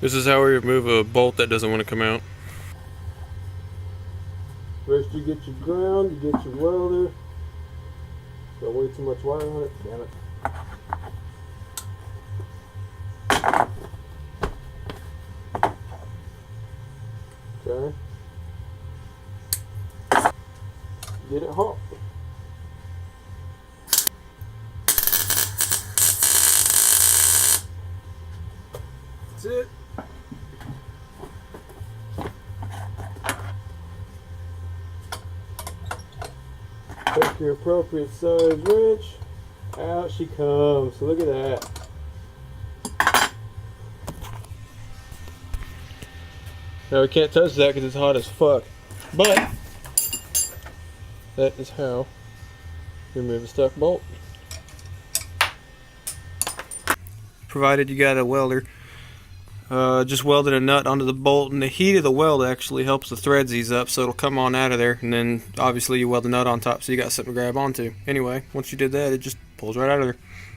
This is how we remove a bolt that doesn't want to come out. First you get your ground, you get your welder. Got way too much wire on it, damn it. Okay. Get it hot. That's it. Take your appropriate size wrench. Out she comes. So look at that. Now we can't touch that because it's hot as fuck. But that is how you remove a stuck bolt. Provided you got a welder. Just welded a nut onto the bolt, and the heat of the weld actually helps the threads ease up, so it'll come on out of there, and then obviously you weld the nut on top so you got something to grab onto. Anyway, once you did that, it just pulls right out of there.